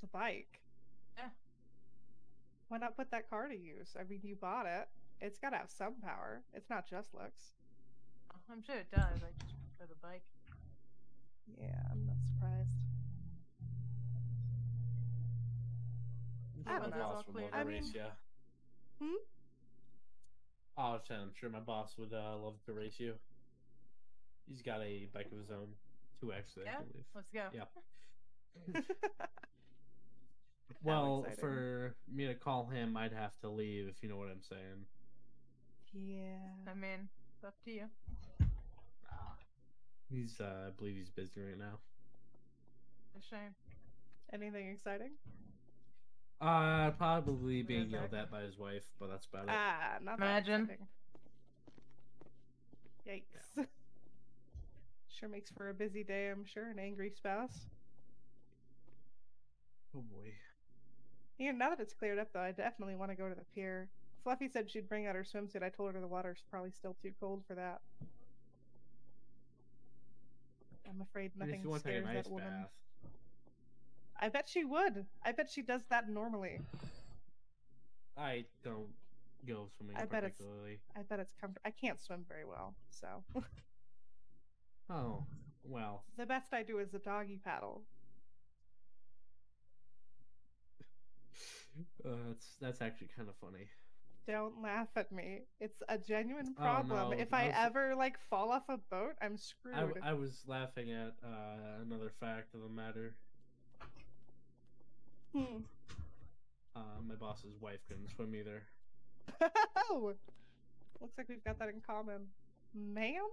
The bike. Yeah. Why not put that car to use? I mean, you bought it. It's got to have some power. It's not just looks. I'm sure it does. I just prefer the bike. Yeah, I'm not surprised. I don't But know. that's all Boss would cleared love up. to race you. Hmm? Oh, I'm sure my boss would love to race you. He's got a bike of his own. 2X, I Yeah? believe. Let's go. Yeah. How Well, exciting. for me to call him, I'd have to leave, if you know what I'm saying. Yeah. I mean, it's up to you. He's, I believe he's busy right now. A shame. Anything exciting? Probably being Music. yelled at by his wife, but that's about it. Ah, not Imagine. that exciting. Yikes. Sure makes for a busy day, I'm sure. An angry spouse. Oh boy. Yeah, now that it's cleared up, though, I definitely want to go to the pier. Fluffy said she'd bring out her swimsuit. I told her the water's probably still too cold for that. I'm afraid And if nothing you want to take scares an ice that woman. bath, I bet she would. I bet she does that normally. I don't go swimming I bet it's comfortable. I can't swim very well, so. Oh, well. The best I do is a doggy paddle. That's actually kind of funny. Don't laugh at me. It's a genuine Oh, problem. no, If I I was- ever fall off a boat, I'm screwed. I was laughing at another fact of the matter. My boss's wife couldn't swim either. Oh, looks like we've got that in common, ma'am.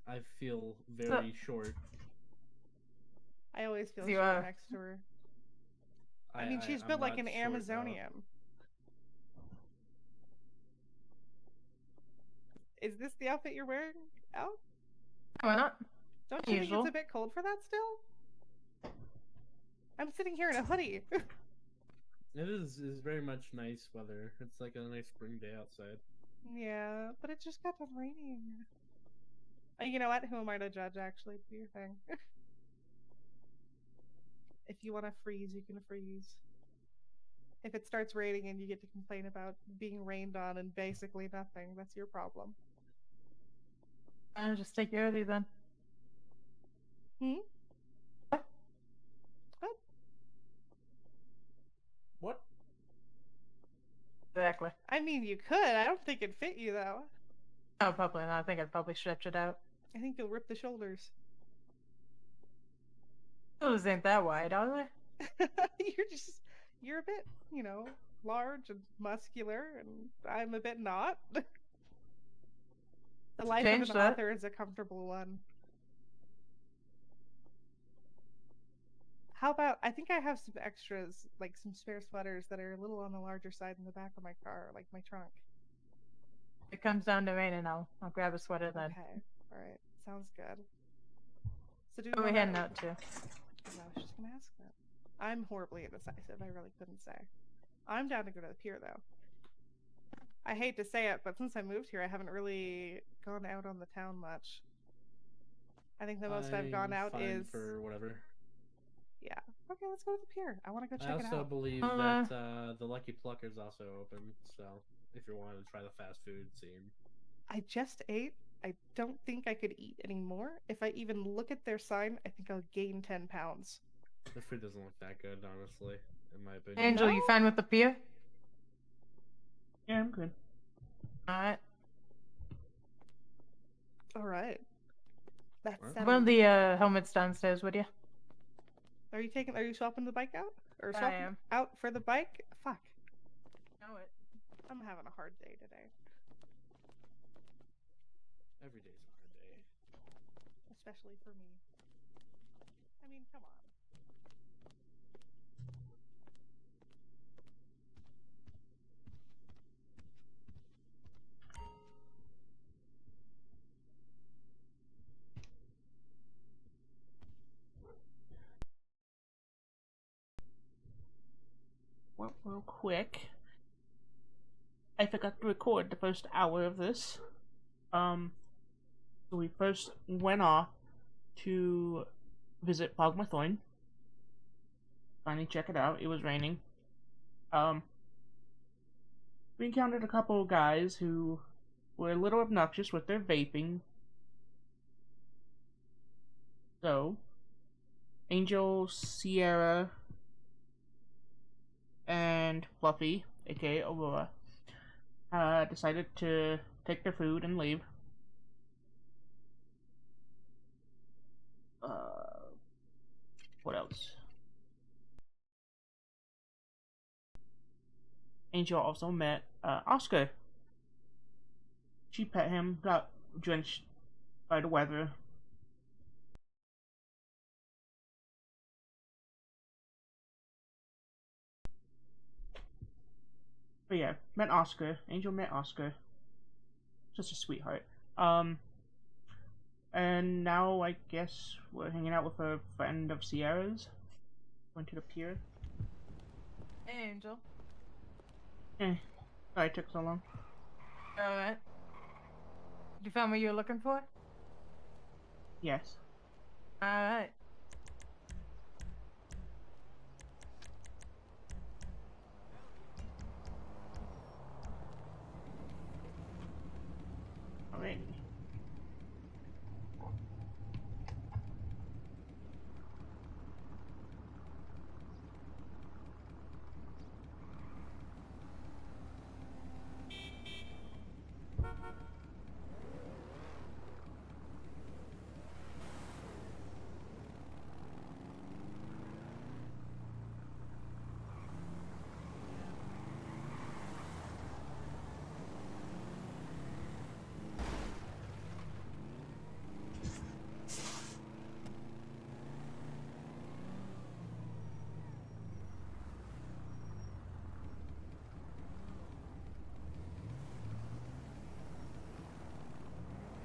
I feel very short. I always feel You short are. next to her. I mean, she's I'm built like not an short, though. Amazonian. Is this the outfit you're wearing? Oh, Why not? don't you think Usual. it's a bit cold for that still? I'm sitting here in a hoodie. It is very much nice weather. It's like a nice spring day outside. Yeah, but it just got done raining. You know what? Who am I to judge, actually? Do your thing. If you want to freeze, you can freeze. If it starts raining and you get to complain about being rained on and basically nothing, that's your problem. I'll just take your hoodie then. What? Exactly. I mean, you could. I don't think it'd fit you, though. Oh, probably not. I think I'd probably stretch it out. I think you'll rip the shoulders. Those ain't that wide, are they? You're a bit, large and muscular, and I'm a bit not. The life Change of an that. author is a comfortable one. How about, I think I have some extras, like some spare sweaters that are a little on the larger side in the back of my car, like my trunk. It comes down to rain and I'll grab a sweater then. Okay, alright, sounds good. So do Where are we heading out to? I was just gonna ask that. I'm horribly indecisive, I really couldn't say. I'm down to go to the pier, though. I hate to say it, but since I moved here, I haven't really gone out on the town much. I think the most I've gone out fine is... for whatever. Yeah. Okay, let's go to the pier. I want to go check it I also out. believe that the Lucky Plucker's also open, so if you're wanting to try the fast food scene. I just ate. I don't think I could eat anymore. If I even look at their sign, I think I'll gain 10 pounds. The food doesn't look that good, honestly, in my opinion. Angel, you fine with the pier? Yeah, I'm good. Alright. Alright. That's Alright. One of the helmets downstairs with you. Are you swapping the bike out? Or I swapping am. out for the bike? Fuck. Know it. I'm having a hard day today. Every day's a hard day. Especially for me. I mean, come on. Well, real quick, I forgot to record the first hour of this. So we first went off to visit Bogmathorn. finally check it out. It was raining. We encountered a couple of guys who were a little obnoxious with their vaping. So, Angel, Sierra, and Fluffy, aka Aurora, decided to take their food and leave. What else? Angel also met Oscar. She pet him, got drenched by the weather. But yeah, met Oscar. Angel met Oscar. Just a sweetheart. And now I guess we're hanging out with a friend of Sierra's. Going to the pier. Hey, Angel. Sorry it took so long. Alright. You found what you were looking for? Yes. Alright. Alright.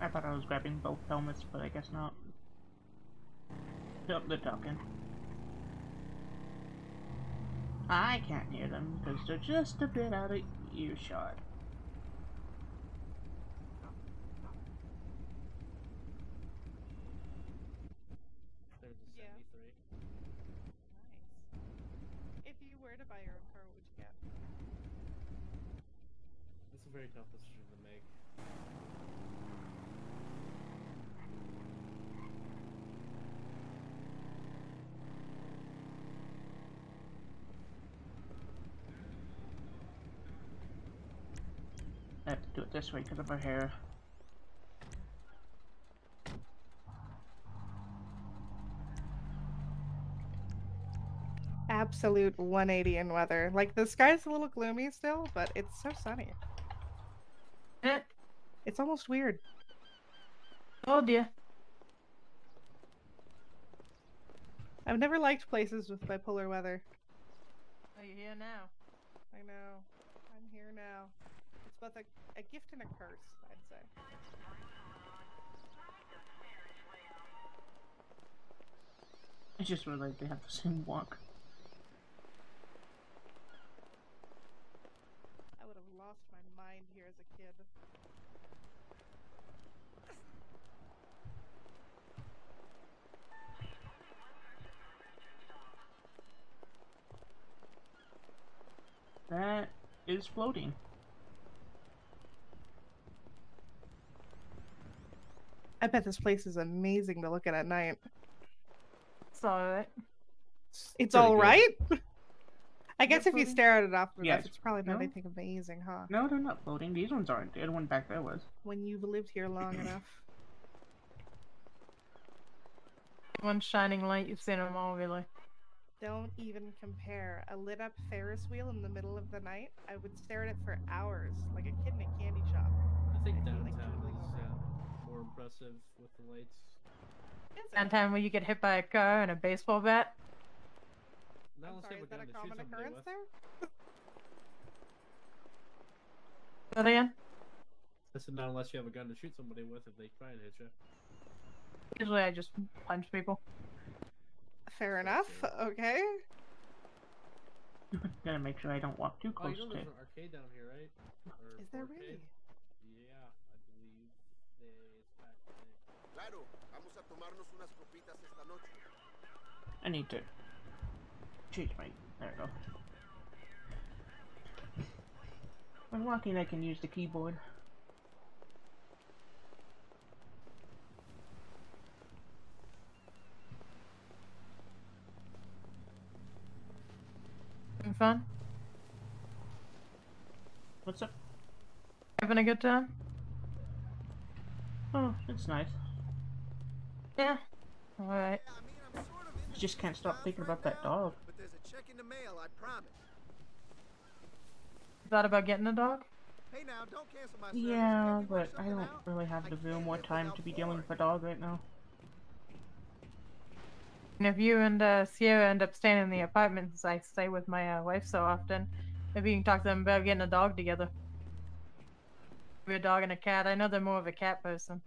I thought I was grabbing both helmets, but I guess not. Yep, they're talking. I can't hear them because they're just a bit out of earshot. There's a Yeah. 73. Nice. If you were to buy your own car, what would you get? It's a very tough decision to make. I have to do it this way because of her hair. Absolute 180 in weather. Like, the sky's a little gloomy still, but it's so sunny. Eh, It's almost weird. told ya. I've never liked places with bipolar weather. Oh, you're here now. I know. I'm here now. It's both a gift and a curse, I'd say. I just realized they have the same walk. I would have lost my mind here as a kid. That is floating. I bet this place is amazing to look at night. It's alright. It's Pretty all good. right. I guess They're if you floating? stare at it often Yes. enough, it's probably not No. anything amazing, huh? No, they're not floating. These ones aren't. The other one back there was. When you've lived here long enough. One shining light, you've seen them all, really. Don't even compare. A lit up Ferris wheel in the middle of the night, I would stare at it for hours, like a kid in a candy shop. I think I'd be, like, downtown drooling is over it. more impressive with the lights. Is it? Downtown where you get hit by a car and a baseball bat. Now I'm let's sorry, have a is that gun a to shoot common somebody occurrence with. there? That again? I said not unless you have a gun to shoot somebody with if they try and hit you. Usually I just punch people. Fair That's enough. fair. Okay. Gotta make sure I don't walk too Oh, close you know to. there's an arcade down here, right? Or Is there arcade? really? Yeah, I believe it's back today. Claro, vamos a tomarnos unas copitas esta noche. I need to. Change my. There we go. I'm lucky I can use the keyboard. Having fun? What's up? Having a good time? Oh, it's nice. Yeah. Alright. Yeah, I mean, I'm sort of into Just can't stop clouds thinking right about that now, dog. But there's a check in the mail, I promise. Thought about getting a dog? Hey now, don't cancel my service. Yeah, Can't we but work I something don't out? really have I the can't more live time without to be dealing porn. with a dog right now. And if you and Sierra end up staying in the apartment, since I stay with my wife so often, maybe you can talk to them about getting a dog together. Maybe a dog and a cat. I know they're more of a cat person.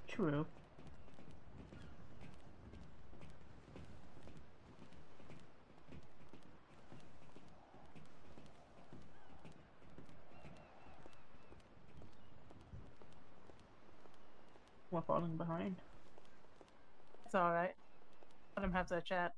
True. We're falling behind. It's alright. Let them have their chat.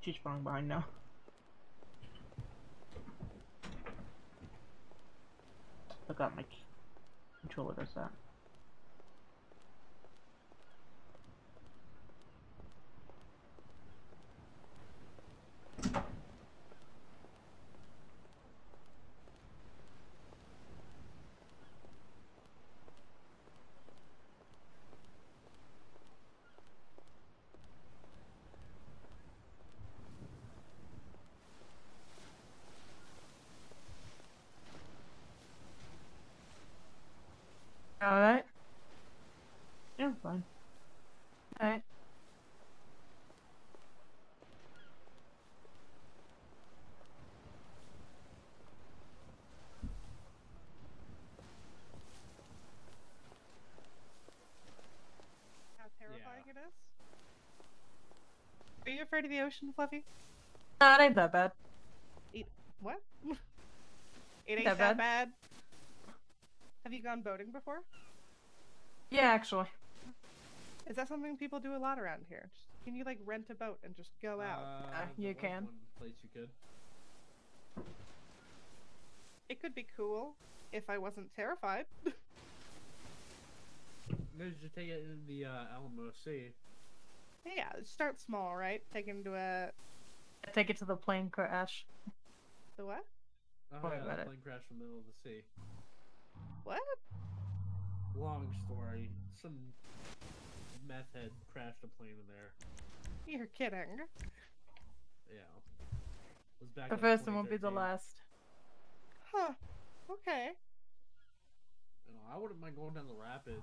She's falling behind now. Look out, my controller does that. Alright? Yeah, I'm fine. Alright. How terrifying it is. Are you afraid of the ocean, Fluffy? No, it ain't that bad. What? It ain't That that bad? bad. Have you gone boating before? Yeah, actually. Is that something people do a lot around here? Can you like rent a boat and just go out? you there was can. One place you could. It could be cool if I wasn't terrified. Maybe you should take it in the Alamo Sea. Yeah, start small, right? Take him to a Take it to the plane crash. the what? Oh Worry yeah, about the it. plane crashed in the middle of the sea. What? Long story. Some meth head crashed a plane in there. You're kidding. Yeah. It was back The like first one won't be the 2013. last. Huh. Okay. You know, I wouldn't mind going down the rapids.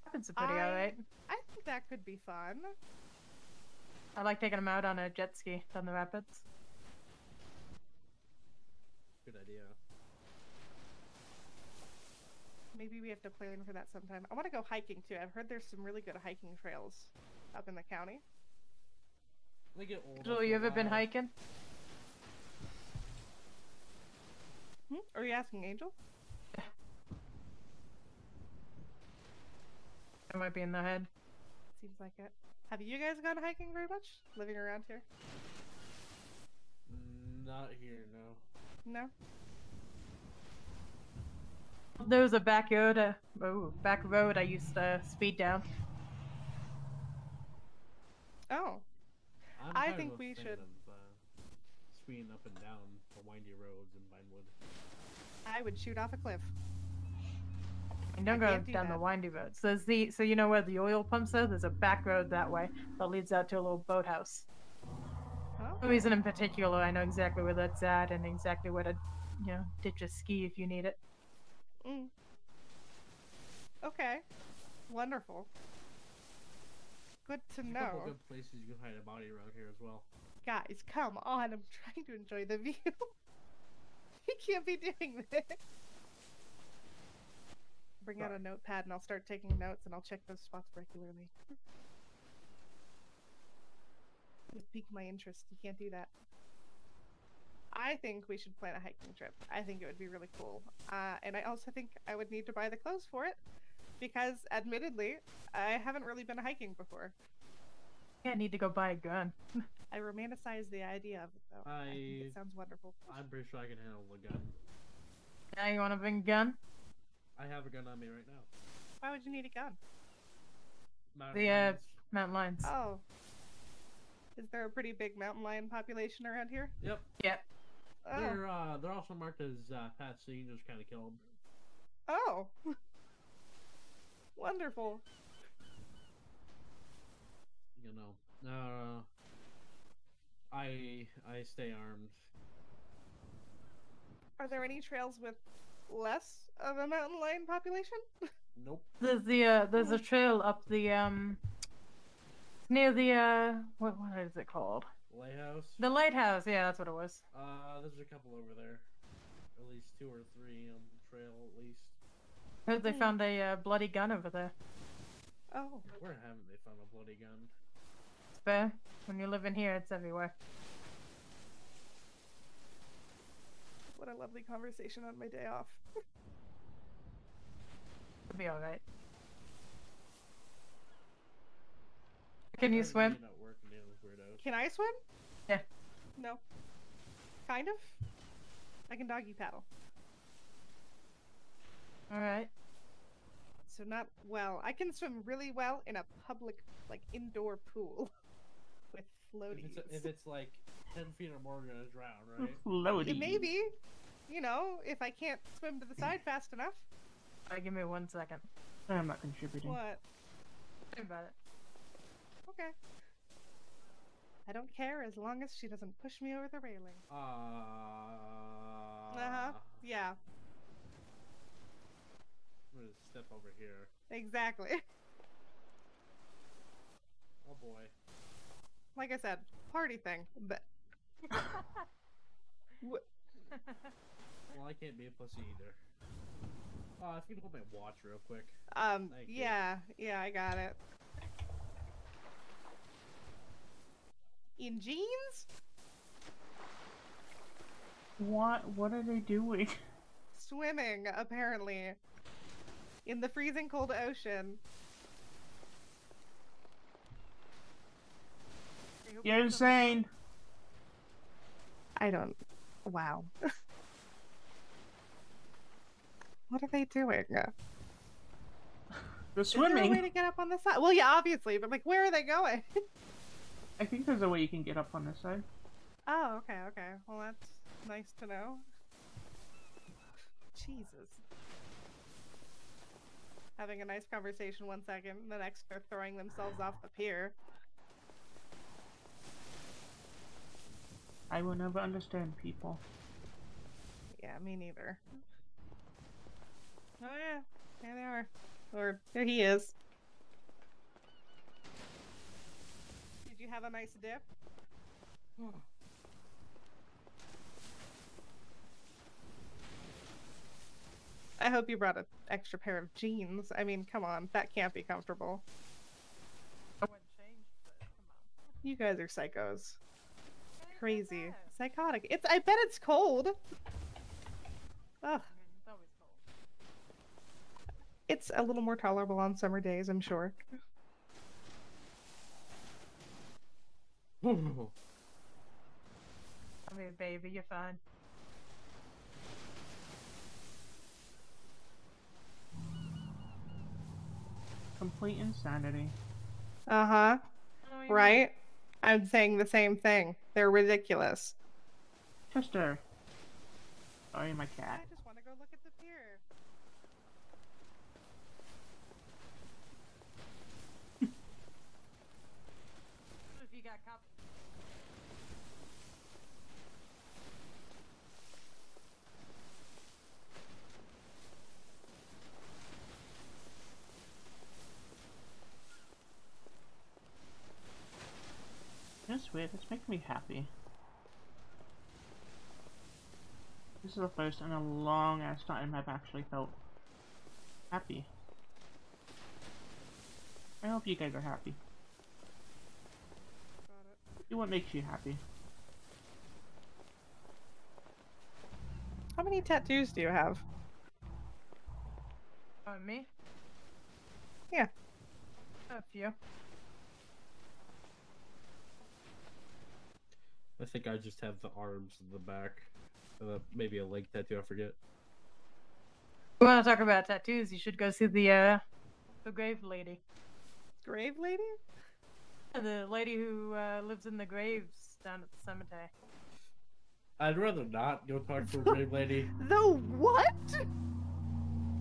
Rapids are pretty alright. I think that could be fun. I like taking them out on a jet ski down the rapids. Good idea. Maybe we have to plan for that sometime. I want to go hiking too. I've heard there's some really good hiking trails up in the county. They get old. Joel, after you a ever been while. hiking? Are you asking Angel? It might be in the head. Seems like it. Have you guys gone hiking very much? Living around here? Not here, no. No? There was a back road I used to speed down. Oh. I'm I kind think of a we fan should- of speeding up and down the windy roads in Vinewood. I would shoot off a cliff. And don't I go can't do down the that. windy roads. So you know where the oil pumps are? There's a back road that way that leads out to a little boathouse. Huh? No reason in particular. I know exactly where that's at and exactly where to, ditch a ski if you need it. Mm. Okay. Wonderful. good to There's a couple know. good places you can hide a body around here as well. Guys, come on. I'm trying to enjoy the view. We can't be doing this. Bring out a notepad and I'll start taking notes and I'll check those spots regularly. Just pique my interest. You can't do that. I think we should plan a hiking trip. I think it would be really cool. And I also think I would need to buy the clothes for it because, admittedly, I haven't really been hiking before. I need to go buy a gun. I romanticize the idea of it, though. I think it sounds wonderful. I'm pretty sure I can handle a gun. Now you want to bring a gun? I have a gun on me right now. Why would you need a gun? Mountain lions. Oh. Is there a pretty big mountain lion population around here? Yep. Yep. Oh. They're also marked as pets, so you can just kind of kill them. Oh. Wonderful. You know, I stay armed. Are there any trails with less of a mountain lion population? Nope. There's a trail up the near the what is it called? Lighthouse? The lighthouse, yeah, that's what it was. There's a couple over there. At least 2 or 3 on the trail, at least. Heard they found a bloody gun over there. Oh. Where haven't they found a bloody gun? It's fair. When you live in here, it's everywhere. What a lovely conversation on my day off. It'll be alright. Can you swim? At work and dealing with weirdos. Can I swim? Yeah. No. Kind of. I can doggy paddle. Alright. So not well. I can swim really well in a public, like, indoor pool. With floaties. If it's like 10 feet or more, you're gonna drown, right? Floaty. Yeah, maybe. You know, if I can't swim to the side fast enough. Alright, give me 1 second. I'm not contributing. What? Think about it. Okay. I don't care as long as she doesn't push me over the railing. Uh-huh. Yeah. I'm gonna step over here. Exactly. Oh boy. Like I said, party thing, but Well, I can't be a pussy either. If you can hold my watch real quick. Thank you. yeah, I got it. In jeans? What are they doing? Swimming, apparently. In the freezing cold ocean. You're insane. I don't... Wow. What are they doing? They're Is there a swimming. way to get up on the side? Well, yeah, obviously, but like, where are they going? I think there's a way you can get up on this side. Oh, okay. Well, that's nice to know. Jesus. Having a nice conversation 1 second, the next they're throwing themselves off the pier. I will never understand people. Yeah, me neither. Oh yeah, there they are. Or, there he is. Did you have a nice dip? I hope you brought an extra pair of jeans. I mean, come on, that can't be comfortable. I wouldn't change, but come on. You guys are psychos. Crazy. Psychotic. I bet it's cold. Ugh. I mean, it's always cold. It's a little more tolerable on summer days, I'm sure. I mean, baby, you're fine. Complete insanity. Uh-huh. Oh, you Right? I'm saying the same thing. They're ridiculous. Chester. Sorry, my cat. I just want to go look at the pier. If you got cop. It's weird. It's making me happy. This is the first in a long ass time I've actually felt happy. I hope you guys are happy. Do what makes you happy. How many tattoos do you have? Me? Yeah. A few. I think I just have the arms and the back. Maybe a leg tattoo, I forget. If you want to talk about tattoos, you should go see the grave lady. Grave lady? The lady who lives in the graves down at the cemetery. I'd rather not go talk to a grave lady. The what?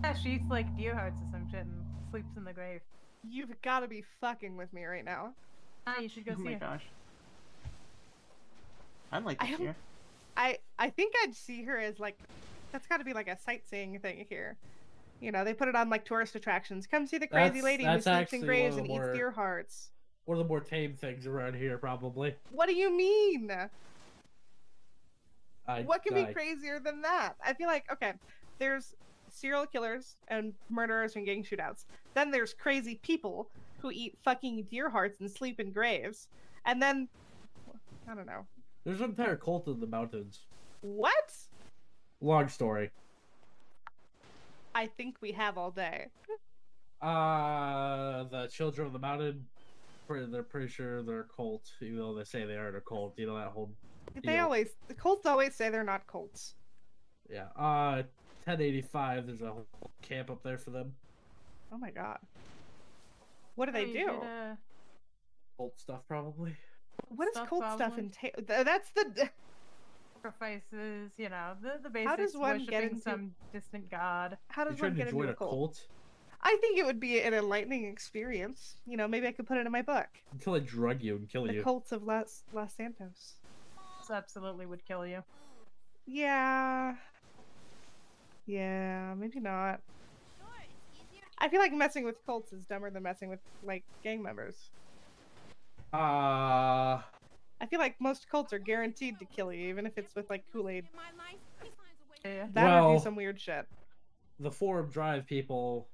Yeah, she eats like deer hearts or some shit and sleeps in the grave. You've got to be fucking with me right now. Ah, you should go Oh see my her. gosh. I'd like I to don't- see her. I think I'd see her as like, that's got to be like a sightseeing thing here. You know, they put it on like tourist attractions. Come see the crazy lady who that's sleeps actually in one graves of and the eats more- deer hearts. One of the more tame things around here, probably. What do you mean? I What can be crazier than that? I feel like, okay, there's serial killers and murderers and gang shootouts. Then there's crazy people who eat fucking deer hearts and sleep in graves. And then, I don't know. There's an entire cult in the mountains. What? Long story. I think we have all day. The Children of the Mountain, they're pretty sure they're a cult, even though they say they aren't a cult. You know, that whole... The cults always say they're not cults. Yeah. 1085, there's a whole camp up there for them. Oh my god. What do they You do? should, Cult stuff, probably. What does stuff cult stuff probably. entail? That's the... sacrifices, you know, the basics. How does one get worshiping into- some distant god. How You does trying one to get join into a a cult? cult? I think it would be an enlightening experience. You know, maybe I could put it in my book. Until they drug you and kill The you. Cults of Los Santos. This absolutely would kill you. Yeah. Yeah, maybe not. I feel like messing with cults is dumber than messing with, like, gang members. Uh, I feel like most cults are guaranteed to kill you, even if it's with, like, Kool-Aid. Yeah. That would Well- be some weird shit. the Forum Drive people,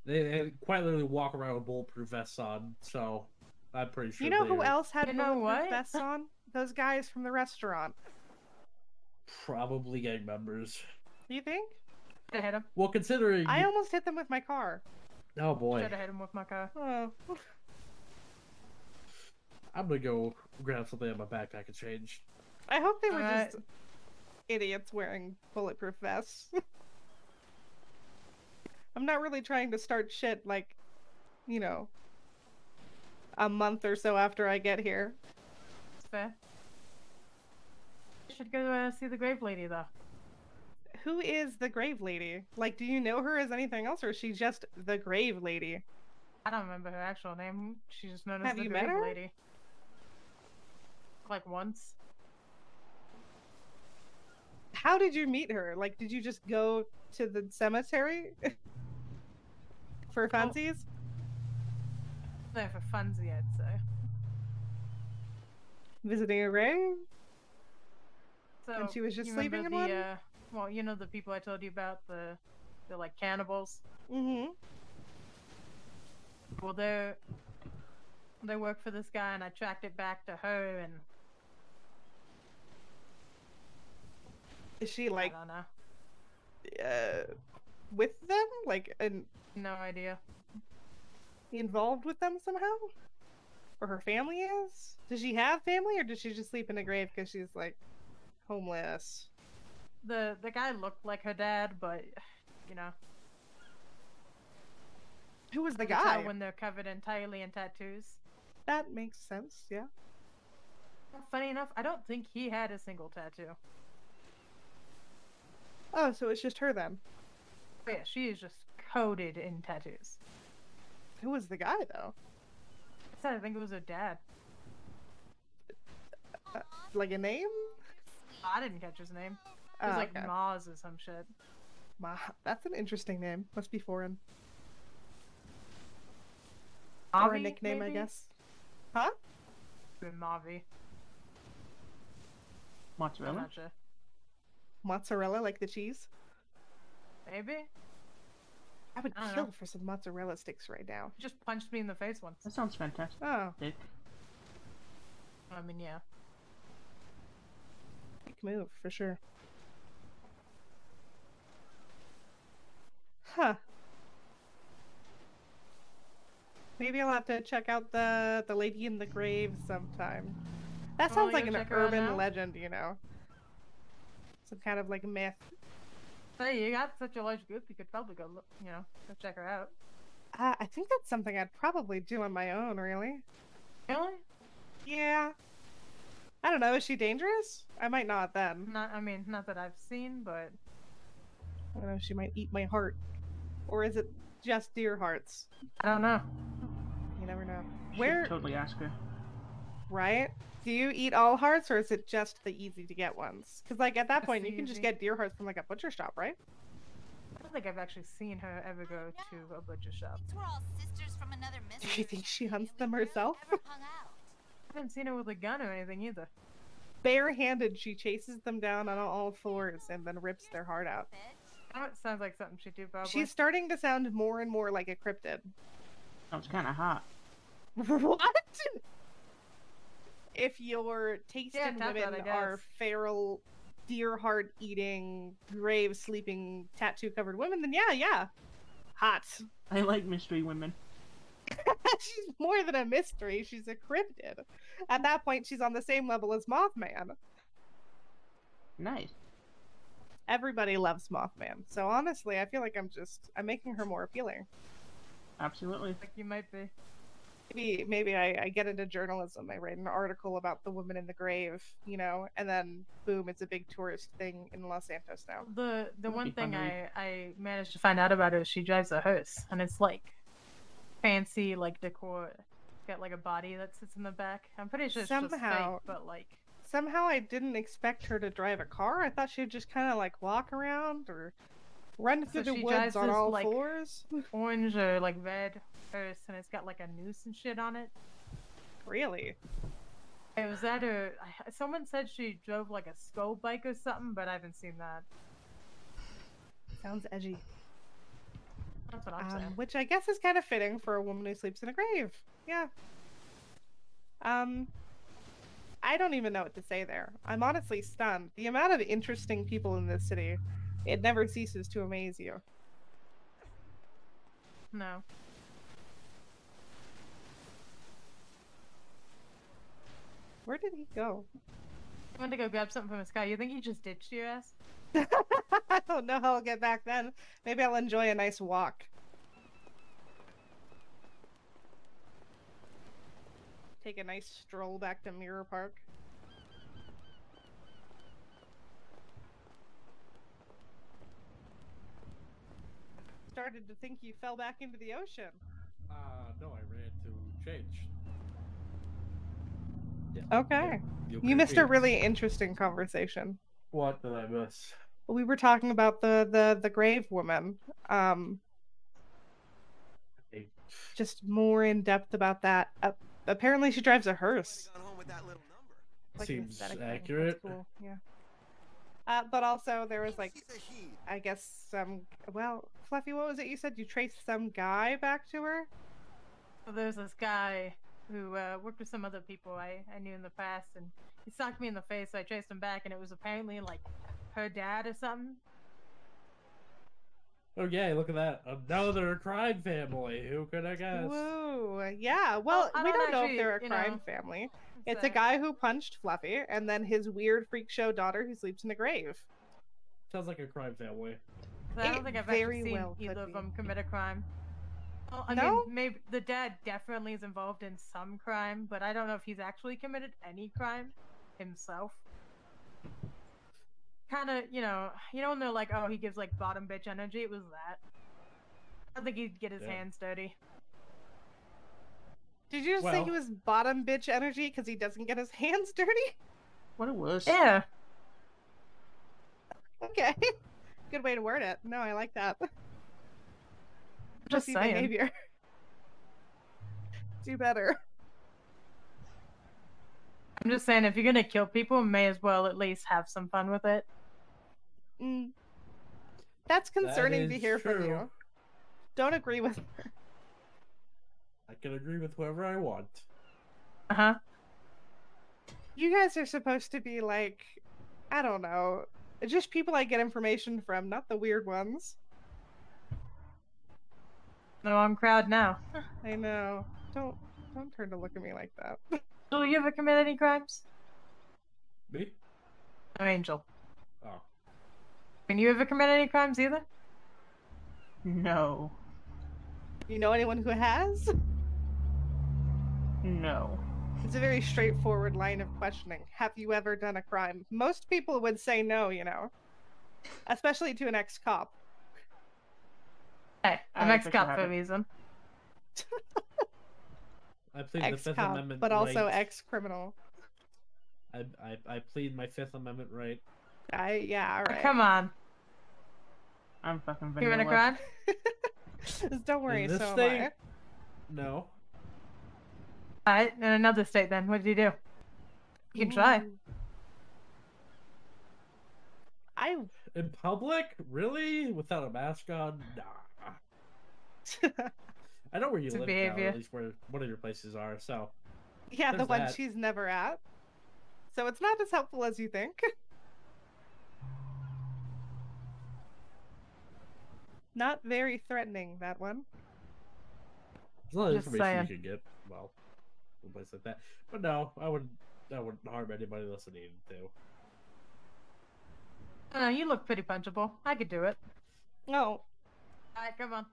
they quite literally walk around with bulletproof vests on, so I'm pretty sure You know who they're else had You know bulletproof what? vests on? Those guys from the restaurant. probably gang members. You think? Should have hit him. Well, considering... I almost hit them with my car. Oh boy. Should have hit him with my car. Oh. I'm gonna go grab something in my backpack and change. I hope they were Alright. just idiots wearing bulletproof vests. I'm not really trying to start shit like, you know, a month or so after I get here. It's fair. You should go see the grave lady, though. Who is the grave lady? Like, do you know her as anything else, or is she just the grave lady? I don't remember her actual name. She's just known as Have the you met grave her? lady. Like once. How did you meet her? Like, did you just go to the cemetery for funsies? There for funsies, I'd say. Visiting a grave? So And she was just you sleeping in remember one? well, you know the people I told you about, the like cannibals. Mm-hmm. Well, they work for this guy, and I tracked it back to her, and Is she like I don't know, with them? Like, no idea. involved with them somehow? Or her family is? Does she have family, or does she just sleep in a grave because she's like homeless? The guy looked like her dad, but you know, Who was the you can tell guy? when they're covered entirely in tattoos. That makes sense, yeah. Funny enough, I don't think he had a single tattoo. Oh, so it's just her then. But yeah, she is just coated in tattoos. Who was the guy though? I said I think it was her dad. Like a name? I didn't catch his name. It Oh, was like okay. Maz or some shit. That's an interesting name. Must be foreign. Or a Avi, nickname, maybe? I guess. Huh? Mavi. I'm Mozzarella? not sure. Mozzarella, like the cheese. Maybe? I would I don't kill know. for some mozzarella sticks right now. He just punched me in the face once. That sounds fantastic. Oh, I mean, yeah. big move for sure. Huh. Maybe I'll have to check out the Lady in the Grave sometime. That Oh, sounds like you'll an check her out urban now? legend, you know. Some kind of like myth. Hey, you got such a large group, you could probably go look, go check her out. I think that's something I'd probably do on my own, really. Really? Yeah. I don't know, is she dangerous? I might not then. Not that I've seen, but I don't know, she might eat my heart. Or is it just deer hearts? I don't know. You never know. Should Where, totally ask her. right? Do you eat all hearts, or is it just the easy to get ones? Because, like, at that Just point, the you can just easy. get deer hearts from, like, a butcher shop, right? I don't think I've actually seen her ever go to a butcher shop. We're all sisters from another Do you think she hunts them herself? Never hung out. I haven't seen her with a gun or anything either. Barehanded, she chases them down on all fours and then rips their heart out. Bitch. Oh, it sounds like something she'd do, probably. She's starting to sound more and more like a cryptid. Sounds kind of hot. What? If your taste Yeah, in tap that, women I are guess. feral, deer heart eating, grave sleeping, tattoo covered women, then yeah. Hot. I like mystery women. She's more than a mystery, she's a cryptid. At that point, she's on the same level as Mothman. Nice. Everybody loves Mothman. So honestly, I feel like I'm making her more appealing. Absolutely. Like you might be. Maybe I get into journalism. I write an article about the woman in the grave, and then boom, it's a big tourist thing in Los Santos now. The That'd one be fun thing to read. I managed to find out about her is she drives a hearse, and it's like fancy like decor. It's got like a body that sits in the back. I'm pretty sure it's just Somehow- fake, but like Somehow I didn't expect her to drive a car. I thought she'd just kind of like walk around or run through So the she woods drives on this, all like, fours. orange or like red hearse, and it's got like a noose and shit on it. Really? It was at her. Someone said she drove like a skull bike or something, but I haven't seen that. Sounds edgy. That's what I'm saying. Which I guess is kind of fitting for a woman who sleeps in a grave. Yeah. I don't even know what to say there. I'm honestly stunned. The amount of interesting people in this city, it never ceases to amaze you. No. Where did he go? I went to go grab something from his car. You think he just ditched your ass? I don't know how I'll get back then. Maybe I'll enjoy a nice walk. Take a nice stroll back to Mirror Park. Started to think you fell back into the ocean. No, I ran to change. Okay. You missed a really interesting conversation. What did I miss? We were talking about the grave woman. Just more in depth about that. Apparently, she drives a hearse. Gone home with that little number. Like an Seems aesthetic thing. That's accurate. cool. Yeah. But also there was like, He's a he. I guess Fluffy, what was it you said? You traced some guy back to her? Well, there's this guy who worked with some other people I knew in the past, and he socked me in the face, so I traced him back, and it was apparently like her dad or something. Oh yeah, look at that. Another crime family. Who could I guess? Woo! Yeah. Well, I we don't don't know if actually, they're a you crime know, family. So- It's a guy who punched Fluffy, and then his weird freak show daughter who sleeps in a grave. Sounds like a crime family. So I It don't think I've very actually seen well could either of be. them commit a crime. Well, I No? mean, maybe the dad definitely is involved in some crime, but I don't know if he's actually committed any crime himself. Kind of, you don't know, like, oh, he gives like bottom bitch energy. It was that. I don't think he'd get his Yeah. hands dirty. Did you just say Well- he was bottom bitch energy because he doesn't get his hands dirty? What it was. Yeah. Okay. Good way to word it. No, I like that. Just Pussy saying. behavior. Do better. I'm just saying, if you're gonna kill people, may as well at least have some fun with it. Mm. That's concerning to is hear from true. you. Don't agree with her. I can agree with whoever I want. Uh-huh. You guys are supposed to be like, I don't know, just people I get information from, not the weird ones. No, I'm crowd now. I know. Don't turn to look at me like that. So, you ever commit any crimes? Me? No, Angel. Oh. Can you ever commit any crimes either? No. You know anyone who has? No. It's a very straightforward line of questioning. Have you ever done a crime? Most people would say no, you know. Especially to an ex-cop. Hey, I'm I ex-cop for a haven't. reason. I plead the Fifth Ex-cop, Amendment but also right. ex-criminal. I plead my Fifth Amendment right. Yeah, alright. Come on. I'm fucking You in a vanilla. crime? Don't worry, In this so state, am I. no. Alright, in another state then. What did you do? You can try. Ooh. I In public? Really? Without a mask on? Nah. I know where you It's a live now, or behavior. at least where one of your places are, so. Yeah, the There's one that. she's never at. So it's not as helpful as you think. Not very threatening, that one. There's a lot of Just information saying. you could get, well, a place like that. But no, I wouldn't harm anybody unless I needed to. I don't know, you look pretty punchable. I could do it. Oh, Alright, come on.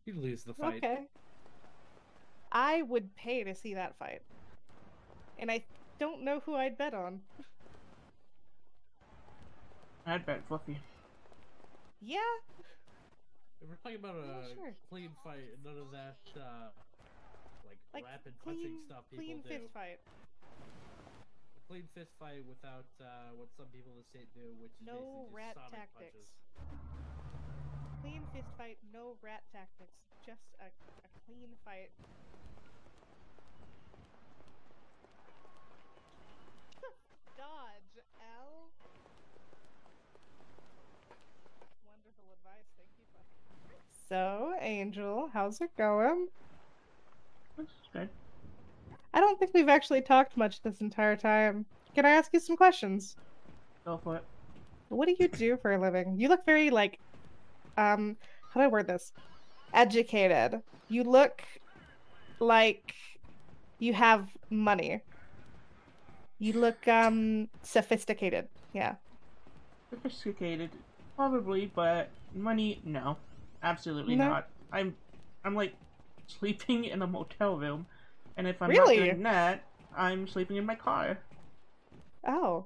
You'd lose the fight. okay. I would pay to see that fight. And I don't know who I'd bet on. I'd bet Fluffy. Yeah, If we're talking about a sure. clean fight and none of that, like rapid clean, punching stuff people clean do. fist fight. A clean fist fight without what some people in the state do, which is No basically just rat sonic tactics. punches. Clean fist fight, no rat tactics. Just a clean fight. Dodge, L. Wonderful advice, thank you. So, Angel, how's it going? That's good. I don't think we've actually talked much this entire time. Can I ask you some questions? Go for it. What do you do for a living? You look very, like, how do I word this? Educated. You look like you have money. You look, sophisticated. Yeah. Sophisticated, probably, but money, no, absolutely No? not. I'm like sleeping in a motel room, and if I'm Really? not doing that, I'm sleeping in my car. Oh.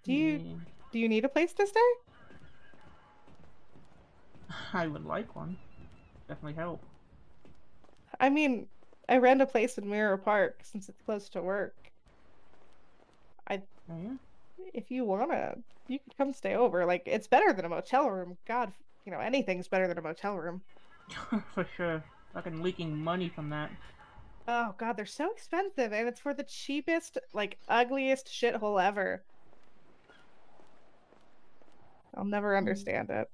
Do Yeah. you need a place to stay? I would like one. Definitely help. I mean, I rent a place in Mirror Park since it's close to work. Oh, yeah. If you wanna, you could come stay over. Like, it's better than a motel room. God, you know, anything's better than a motel room. For sure. Fucking leaking money from that. Oh God, they're so expensive, and it's for the cheapest, like, ugliest shithole ever. I'll never understand it.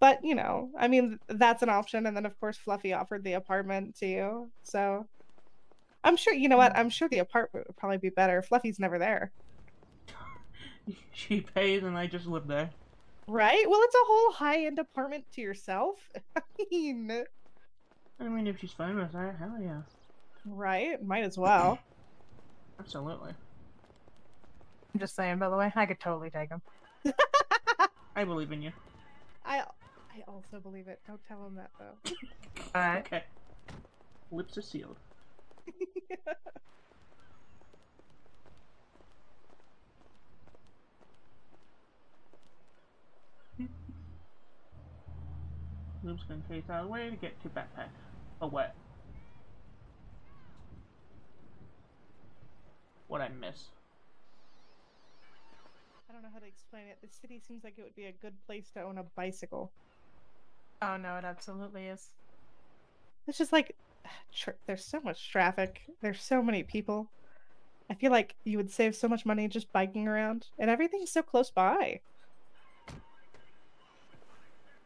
But, you know, I mean, that's an option. And then, of course, Fluffy offered the apartment to you. So I'm sure, you know what? I'm sure the apartment would probably be better. Fluffy's never there. She pays and I just live there. Right? Well, it's a whole high-end apartment to yourself. I mean, if she's fine with that, hell yeah. right? Might as well. Absolutely. I'm just saying, by the way, I could totally take him. I believe in you. I also believe it. Don't tell him that, though. Alright. Okay. Lips are sealed. Luke's gonna chase out of the way to get to backpack. Oh, what? What I miss? I don't know how to explain it. The city seems like it would be a good place to own a bicycle. Oh no, it absolutely is. It's just like there's so much traffic. There's so many people. I feel like you would save so much money just biking around, and everything's so close by.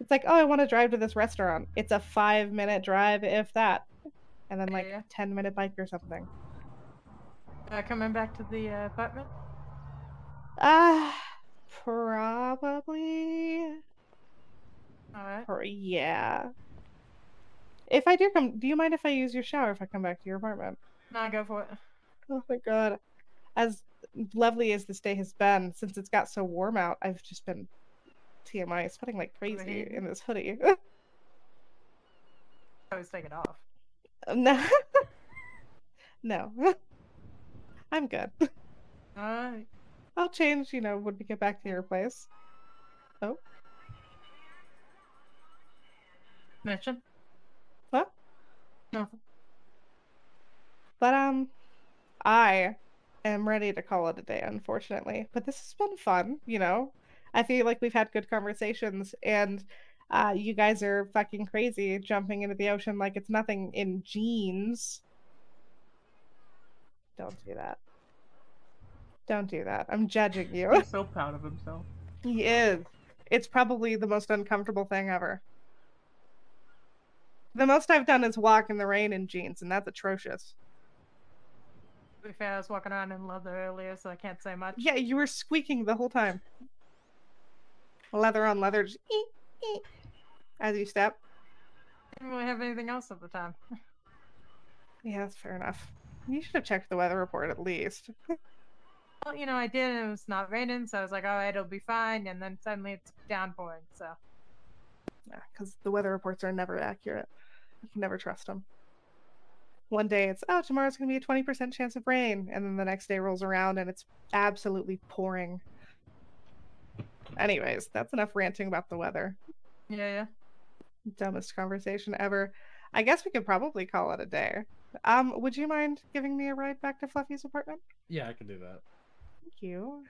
It's like, oh, I want to drive to this restaurant. It's a 5-minute drive, if that, and then like Yeah. 10-minute bike or something. Coming back to the apartment? Probably. Alright. Yeah. If I do come, do you mind if I use your shower if I come back to your apartment? No, go for it. Oh my god. As lovely as this day has been, since it's got so warm out, I've just been TMI sweating like crazy Overheating? in this hoodie. Always take it off. No. No. I'm good. Alright. I'll change, when we get back to your place. Oh, Mission? what? Nothing. But I am ready to call it a day, unfortunately. But this has been fun, I feel like we've had good conversations, and you guys are fucking crazy jumping into the ocean like it's nothing in jeans. Don't do that. Don't do that. I'm judging you. He's so proud of himself. He is. It's probably the most uncomfortable thing ever. The most I've done is walk in the rain in jeans, and that's atrocious. To be fair, I was walking around in leather earlier, so I can't say much. Yeah, you were squeaking the whole time. Leather on leather, just as you step. Didn't really have anything else at the time. Yeah, that's fair enough. You should have checked the weather report at least. Well, I did, and it was not raining, so I was like, alright, it'll be fine, and then suddenly it's downpouring, so. Yeah, because the weather reports are never accurate. You can never trust them. One day it's, oh, tomorrow's going to be a 20% chance of rain, and then the next day rolls around and it's absolutely pouring. Anyways, that's enough ranting about the weather. Yeah. Dumbest conversation ever. I guess we could probably call it a day. Would you mind giving me a ride back to Fluffy's apartment? Yeah, I can do that. Thank you.